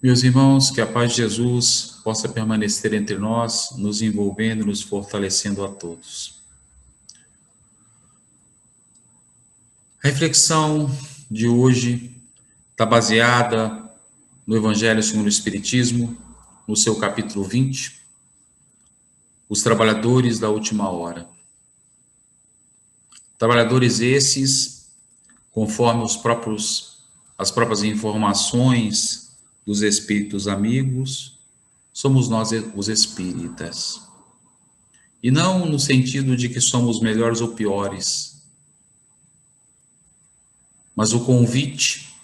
Meus irmãos, que a paz de Jesus possa permanecer entre nós, nos envolvendo, nos fortalecendo a todos. A reflexão de hoje está baseada no Evangelho segundo o Espiritismo, no seu capítulo 20, os trabalhadores da última hora. Trabalhadores esses, conforme as próprias informações dos espíritos amigos, somos nós os espíritas. E não no sentido de que somos melhores ou piores, mas o convite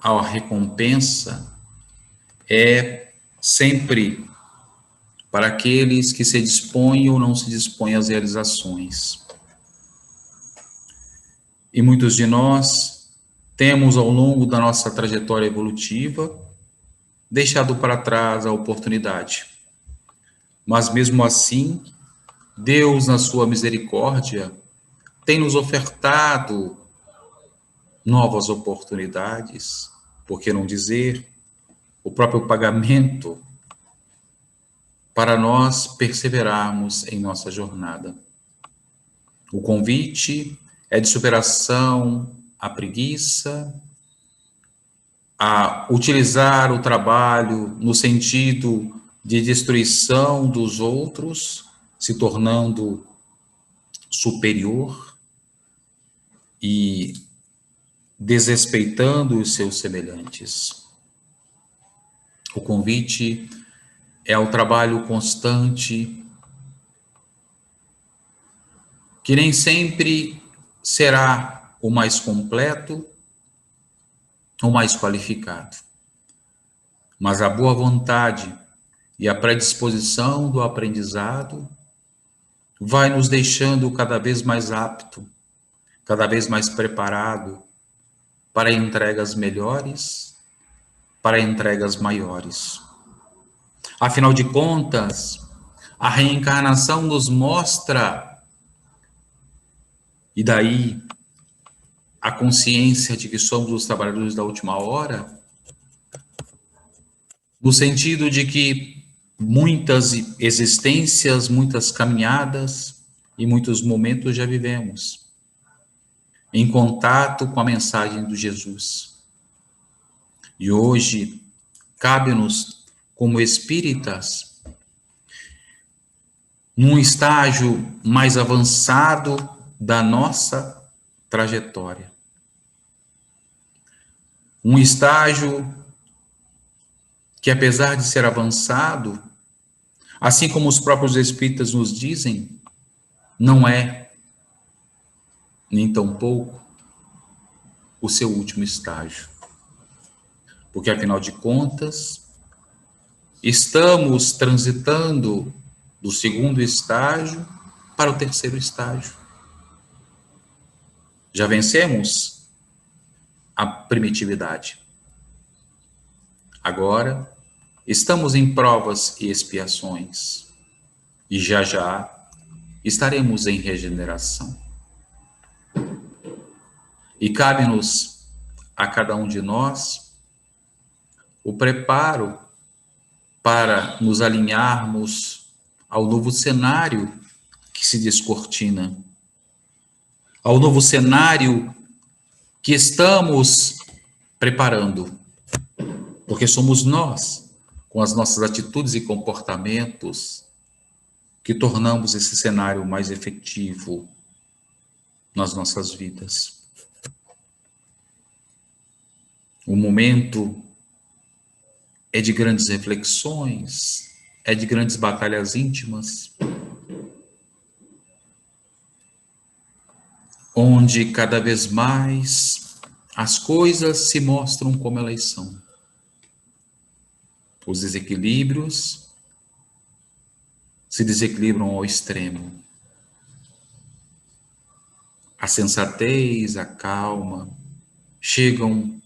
à recompensa é sempre para aqueles que se dispõem ou não se dispõem às realizações. E muitos de nós temos, ao longo da nossa trajetória evolutiva, deixado para trás a oportunidade. Mas mesmo assim, Deus, na sua misericórdia, tem nos ofertado novas oportunidades, por que não dizer, o próprio pagamento para nós perseverarmos em nossa jornada. O convite é de superação à preguiça, a utilizar o trabalho no sentido de destruição dos outros, se tornando superior e desrespeitando os seus semelhantes. O convite é ao trabalho constante, que nem sempre será o mais completo, o mais qualificado. Mas a boa vontade e a predisposição do aprendizado vai nos deixando cada vez mais apto, cada vez mais preparado para entregas melhores, para entregas maiores. Afinal de contas, a reencarnação nos mostra, e daí a consciência de que somos os trabalhadores da última hora, no sentido de que muitas existências, muitas caminhadas e muitos momentos já vivemos em contato com a mensagem do Jesus. E hoje, cabe-nos, como espíritas, num estágio mais avançado da nossa trajetória. Um estágio que, apesar de ser avançado, assim como os próprios espíritas nos dizem, não é, nem tampouco, o seu último estágio. Porque, afinal de contas, estamos transitando do segundo estágio para o terceiro estágio. Já vencemos a primitividade. Agora, estamos em provas e expiações. E já estaremos em regeneração. E cabe-nos, a cada um de nós, o preparo para nos alinharmos ao novo cenário que se descortina, ao novo cenário que estamos preparando, porque somos nós, com as nossas atitudes e comportamentos, que tornamos esse cenário mais efetivo nas nossas vidas. O momento é de grandes reflexões, é de grandes batalhas íntimas, onde cada vez mais as coisas se mostram como elas são. Os desequilíbrios se desequilibram ao extremo. A sensatez, a calma chegam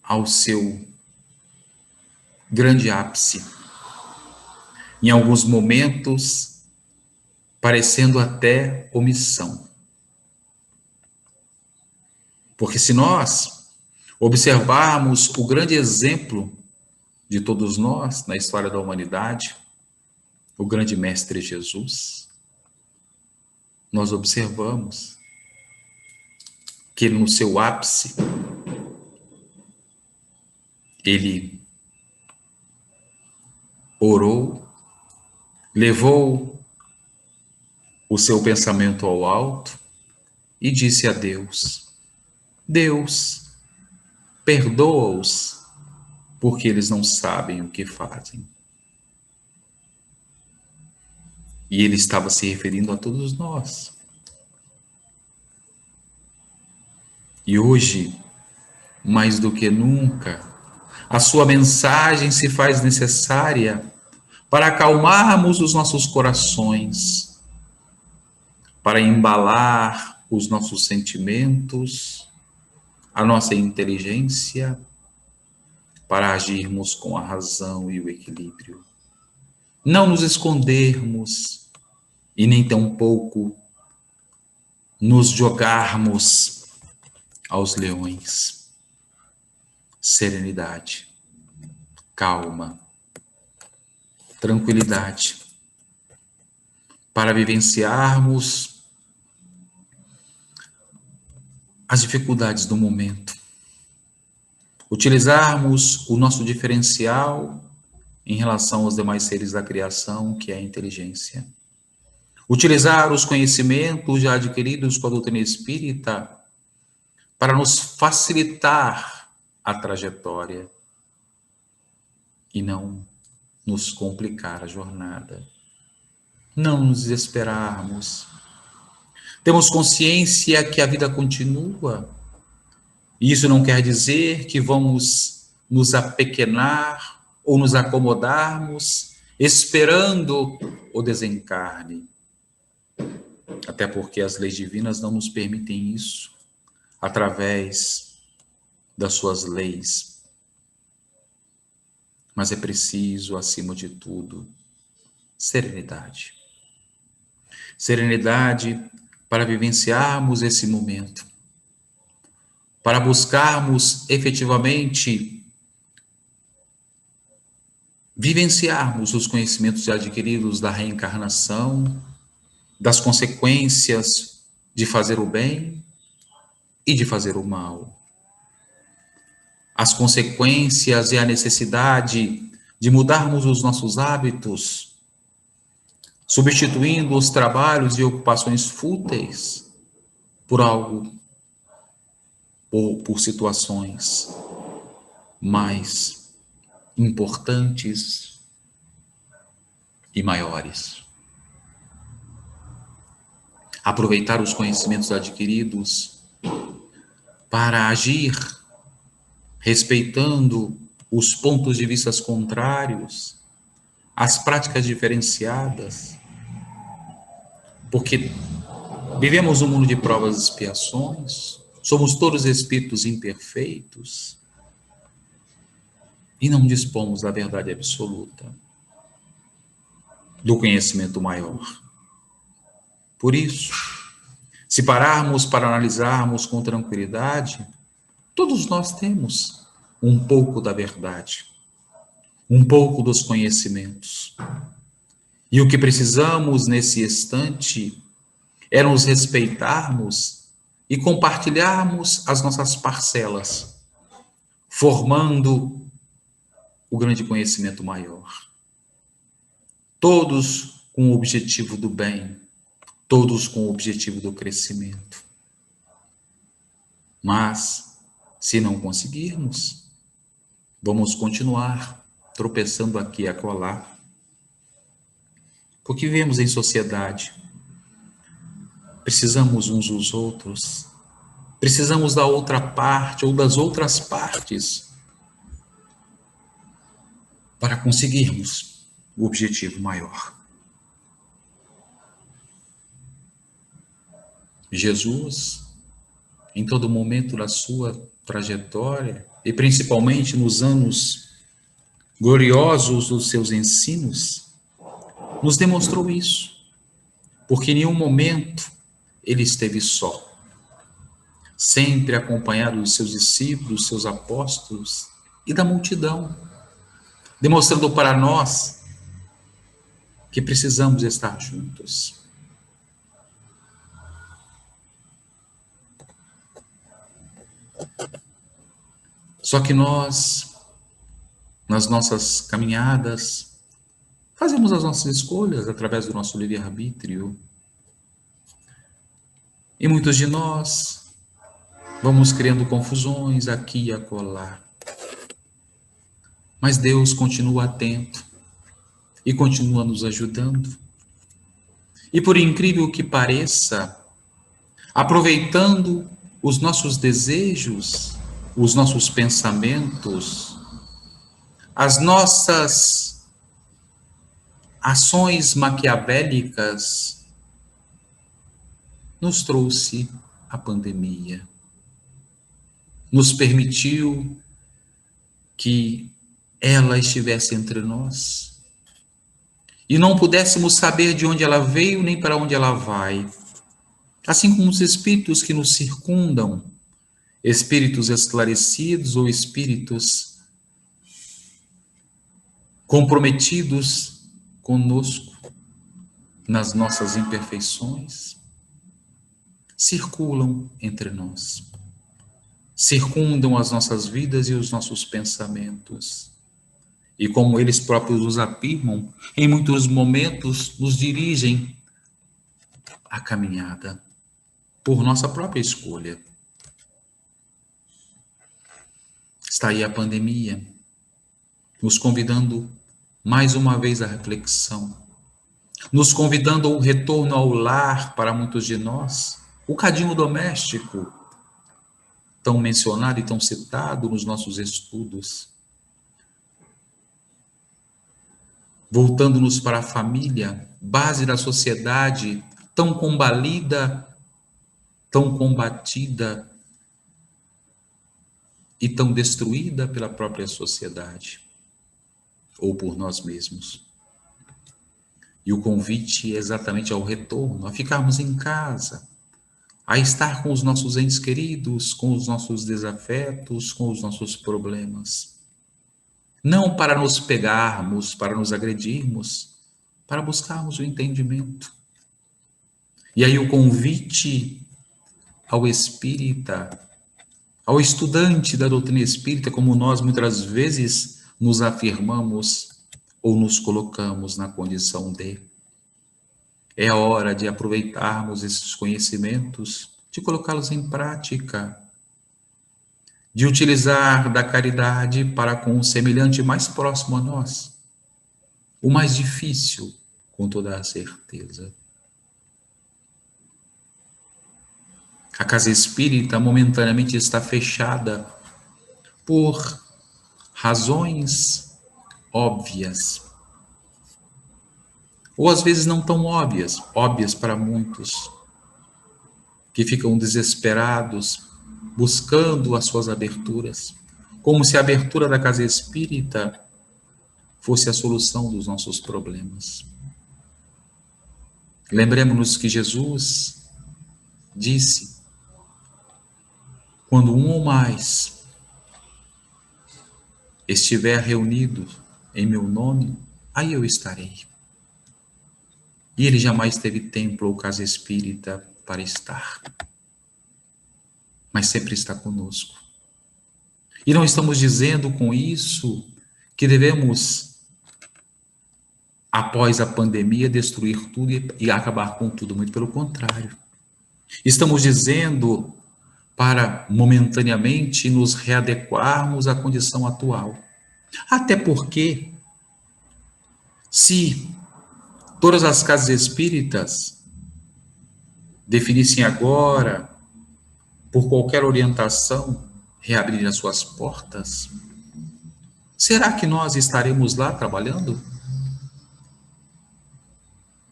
ao seu grande ápice. Em alguns momentos, parecendo até omissão. Porque se nós observarmos o grande exemplo de todos nós na história da humanidade, o grande mestre Jesus, nós observamos que no seu ápice, ele orou, levou o seu pensamento ao alto e disse a Deus: Deus, perdoa-os, porque eles não sabem o que fazem. E ele estava se referindo a todos nós. E hoje, mais do que nunca, a sua mensagem se faz necessária para acalmarmos os nossos corações, para embalar os nossos sentimentos, a nossa inteligência, para agirmos com a razão e o equilíbrio. Não nos escondermos e nem tampouco nos jogarmos aos leões. Serenidade, calma, tranquilidade, para vivenciarmos as dificuldades do momento, utilizarmos o nosso diferencial em relação aos demais seres da criação, que é a inteligência. Utilizar os conhecimentos já adquiridos com a doutrina espírita para nos facilitar a trajetória e não nos complicar a jornada. Não nos desesperarmos. Temos consciência que a vida continua. E isso não quer dizer que vamos nos apequenar ou nos acomodarmos esperando o desencarne. Até porque as leis divinas não nos permitem isso através das suas leis. Mas é preciso, acima de tudo, serenidade. Serenidade para vivenciarmos esse momento, para buscarmos efetivamente vivenciarmos os conhecimentos adquiridos da reencarnação, das consequências de fazer o bem e de fazer o mal. As consequências e a necessidade de mudarmos os nossos hábitos, substituindo os trabalhos e ocupações fúteis por algo ou por situações mais importantes e maiores. Aproveitar os conhecimentos adquiridos para agir respeitando os pontos de vista contrários, as práticas diferenciadas, porque vivemos um mundo de provas e expiações, somos todos espíritos imperfeitos e não dispomos da verdade absoluta, do conhecimento maior. Por isso, se pararmos para analisarmos com tranquilidade, todos nós temos um pouco da verdade, um pouco dos conhecimentos. E o que precisamos nesse instante é nos respeitarmos e compartilharmos as nossas parcelas, formando o grande conhecimento maior. Todos com o objetivo do bem, todos com o objetivo do crescimento. Mas, se não conseguirmos, vamos continuar tropeçando aqui e acolá, porque vivemos em sociedade, precisamos uns dos outros, precisamos da outra parte ou das outras partes para conseguirmos o objetivo maior. Jesus, em todo momento da sua trajetória, e principalmente nos anos gloriosos dos seus ensinos, nos demonstrou isso, porque em nenhum momento ele esteve só, sempre acompanhado dos seus discípulos, seus apóstolos e da multidão, demonstrando para nós que precisamos estar juntos. Só que nós, nas nossas caminhadas, fazemos as nossas escolhas através do nosso livre-arbítrio. E muitos de nós vamos criando confusões aqui e acolá. Mas Deus continua atento e continua nos ajudando. E por incrível que pareça, aproveitando os nossos desejos, os nossos pensamentos, as nossas ações maquiavélicas, nos trouxe a pandemia. Nos permitiu que ela estivesse entre nós e não pudéssemos saber de onde ela veio nem para onde ela vai. Assim como os espíritos que nos circundam, espíritos esclarecidos ou espíritos comprometidos conosco nas nossas imperfeições, circulam entre nós, circundam as nossas vidas e os nossos pensamentos. E como eles próprios nos afirmam, em muitos momentos nos dirigem à caminhada por nossa própria escolha. Está aí a pandemia, nos convidando mais uma vez à reflexão, nos convidando ao retorno ao lar para muitos de nós, o cadinho doméstico, tão mencionado e tão citado nos nossos estudos. Voltando-nos para a família, base da sociedade, tão combalida, tão combatida e tão destruída pela própria sociedade, ou por nós mesmos. E o convite é exatamente ao retorno, a ficarmos em casa, a estar com os nossos entes queridos, com os nossos desafetos, com os nossos problemas. Não para nos pegarmos, para nos agredirmos, para buscarmos o entendimento. E aí o convite ao espírita, ao estudante da doutrina espírita, como nós muitas vezes nos afirmamos ou nos colocamos na condição de. É a hora de aproveitarmos esses conhecimentos, de colocá-los em prática, de utilizar da caridade para com o semelhante mais próximo a nós, o mais difícil, com toda a certeza. A casa espírita momentaneamente está fechada por razões óbvias, ou às vezes não tão óbvias para muitos, que ficam desesperados, buscando as suas aberturas, como se a abertura da casa espírita fosse a solução dos nossos problemas. Lembremos-nos que Jesus disse: quando um ou mais estiver reunido em meu nome, aí eu estarei. E ele jamais teve templo ou casa espírita para estar, mas sempre está conosco. E não estamos dizendo com isso que devemos, após a pandemia, destruir tudo e acabar com tudo, muito pelo contrário. Estamos dizendo para momentaneamente nos readequarmos à condição atual. Até porque, se todas as casas espíritas definissem agora, por qualquer orientação, reabrir as suas portas, será que nós estaremos lá trabalhando?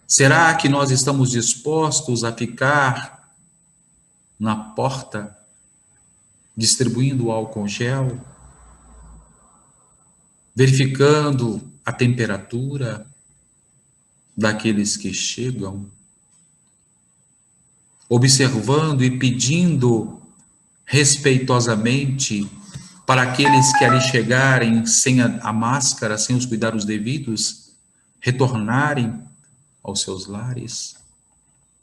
Será que nós estamos dispostos a ficar na porta, distribuindo o álcool gel, verificando a temperatura daqueles que chegam, observando e pedindo respeitosamente para aqueles que ali chegarem sem a máscara, sem os cuidados devidos, retornarem aos seus lares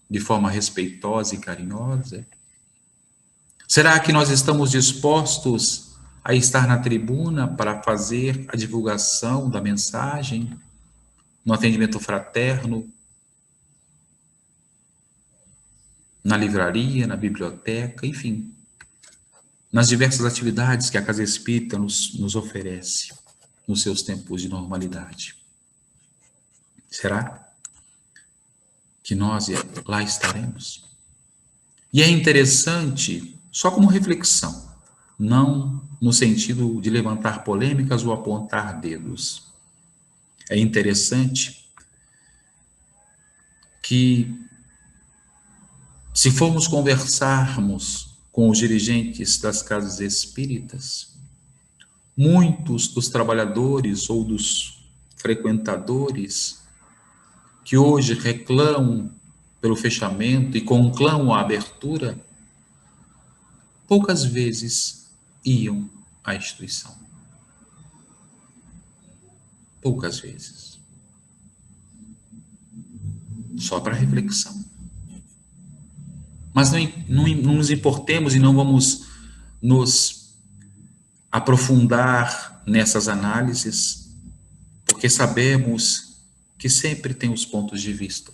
de forma respeitosa e carinhosa? Será que nós estamos dispostos a estar na tribuna para fazer a divulgação da mensagem, no atendimento fraterno, na livraria, na biblioteca, enfim, nas diversas atividades que a Casa Espírita nos oferece nos seus tempos de normalidade? Será que nós lá estaremos? E é interessante, só como reflexão, não no sentido de levantar polêmicas ou apontar dedos. É interessante que, se formos conversarmos com os dirigentes das casas espíritas, muitos dos trabalhadores ou dos frequentadores que hoje reclamam pelo fechamento e conclamam a abertura, poucas vezes iam à instituição. Poucas vezes. Só para reflexão. Mas não nos importemos e não vamos nos aprofundar nessas análises, porque sabemos que sempre tem os pontos de vista.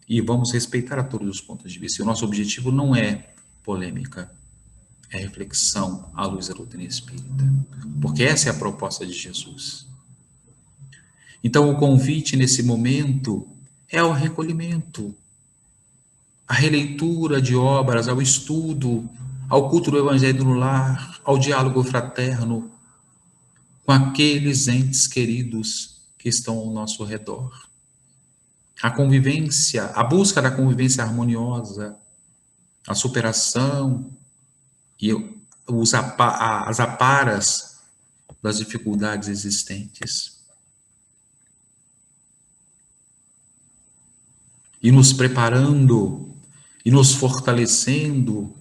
E vamos respeitar a todos os pontos de vista. E o nosso objetivo não é polêmica, é reflexão à luz da doutrina espírita. Porque essa é a proposta de Jesus. Então, o convite nesse momento é ao recolhimento, à releitura de obras, ao estudo, ao culto do Evangelho no lar, ao diálogo fraterno com aqueles entes queridos que estão ao nosso redor. A convivência, a busca da convivência harmoniosa, a superação e as aparas das dificuldades existentes. E nos preparando e nos fortalecendo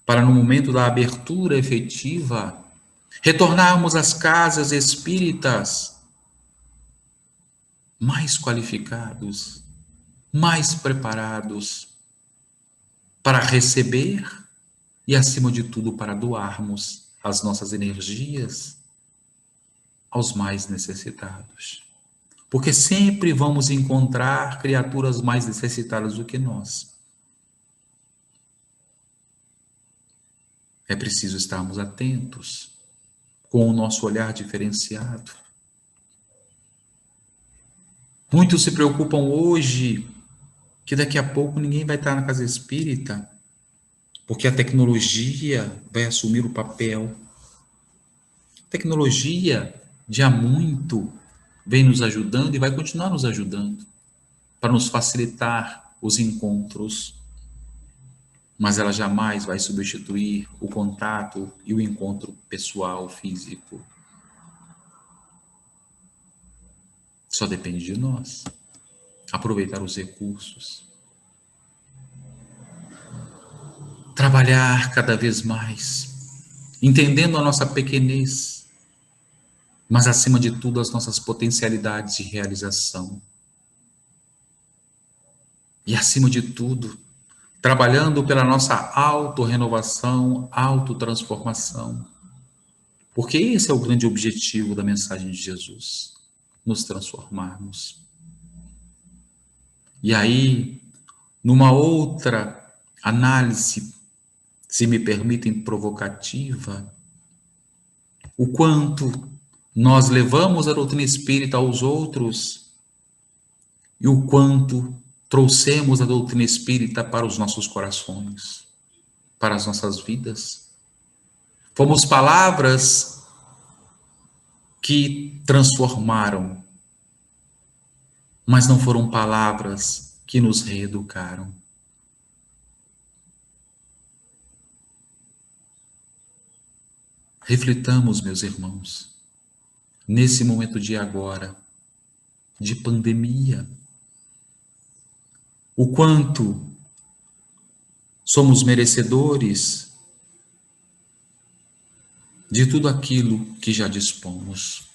para, no momento da abertura efetiva, retornarmos às casas espíritas mais qualificados, mais preparados para receber e, acima de tudo, para doarmos as nossas energias aos mais necessitados. Porque sempre vamos encontrar criaturas mais necessitadas do que nós. É preciso estarmos atentos, com o nosso olhar diferenciado. Muitos se preocupam hoje que daqui a pouco ninguém vai estar na casa espírita, porque a tecnologia vai assumir o papel. A tecnologia, de há muito, vem nos ajudando e vai continuar nos ajudando para nos facilitar os encontros, mas ela jamais vai substituir o contato e o encontro pessoal, físico. Só depende de nós aproveitar os recursos, trabalhar cada vez mais, entendendo a nossa pequenez, mas acima de tudo as nossas potencialidades de realização. E acima de tudo, trabalhando pela nossa autorrenovação, autotransformação. Porque esse é o grande objetivo da mensagem de Jesus, nos transformarmos. E aí, numa outra análise, se me permitem, provocativa, o quanto nós levamos a doutrina espírita aos outros e o quanto trouxemos a doutrina espírita para os nossos corações, para as nossas vidas. Fomos palavras que transformaram, mas não foram palavras que nos reeducaram. Reflitamos, meus irmãos, nesse momento de agora, de pandemia, o quanto somos merecedores de tudo aquilo que já dispomos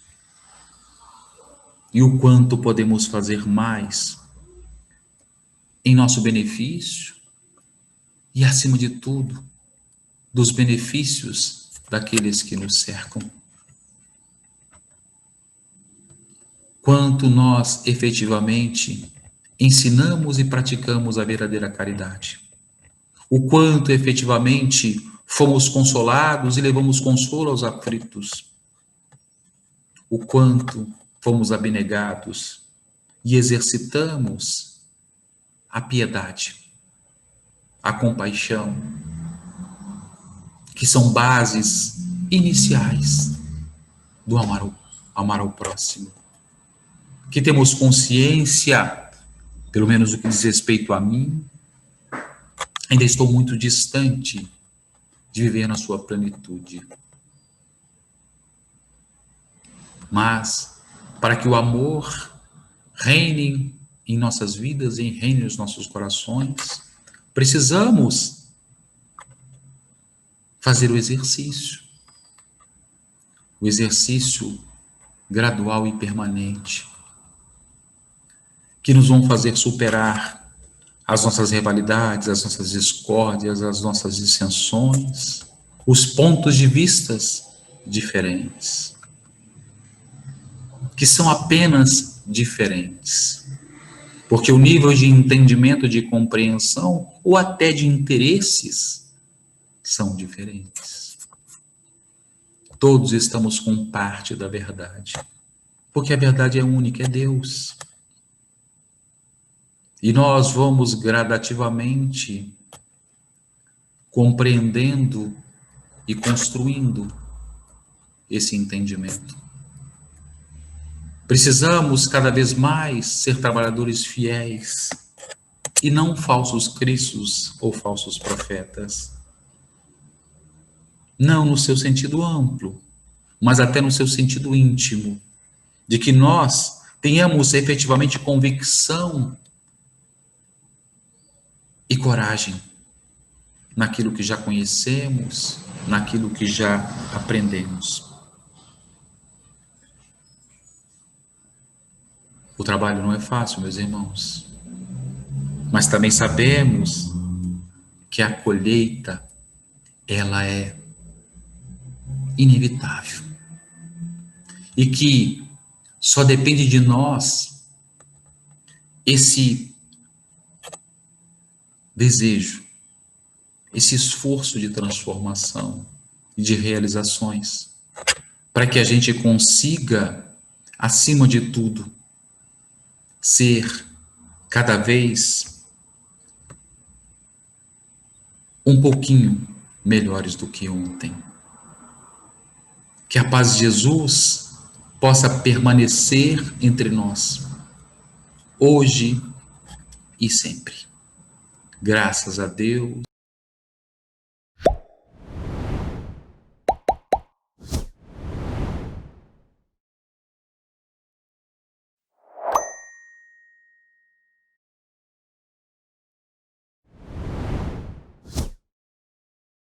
e o quanto podemos fazer mais em nosso benefício e, acima de tudo, dos benefícios daqueles que nos cercam. Quanto nós efetivamente ensinamos e praticamos a verdadeira caridade. O quanto efetivamente fomos consolados e levamos consolo aos aflitos. O quanto fomos abnegados e exercitamos a piedade, a compaixão, que são bases iniciais do amar ao próximo. Que temos consciência, pelo menos no que diz respeito a mim, ainda estou muito distante de viver na sua plenitude. Mas, para que o amor reine em nossas vidas e reine nos nossos corações, precisamos fazer o exercício gradual e permanente, que nos vão fazer superar as nossas rivalidades, as nossas discórdias, as nossas dissensões, os pontos de vistas diferentes, que são apenas diferentes, porque o nível de entendimento, de compreensão ou até de interesses são diferentes. Todos estamos com parte da verdade, porque a verdade é única, é Deus. E nós vamos gradativamente compreendendo e construindo esse entendimento. Precisamos cada vez mais ser trabalhadores fiéis e não falsos cristos ou falsos profetas. Não no seu sentido amplo, mas até no seu sentido íntimo, de que nós tenhamos efetivamente convicção e coragem naquilo que já conhecemos, naquilo que já aprendemos. O trabalho não é fácil, meus irmãos, mas também sabemos que a colheita, ela é inevitável e que só depende de nós esse desejo, esse esforço de transformação e de realizações, para que a gente consiga, acima de tudo, ser cada vez um pouquinho melhores do que ontem. Que a paz de Jesus possa permanecer entre nós, hoje e sempre. Graças a Deus.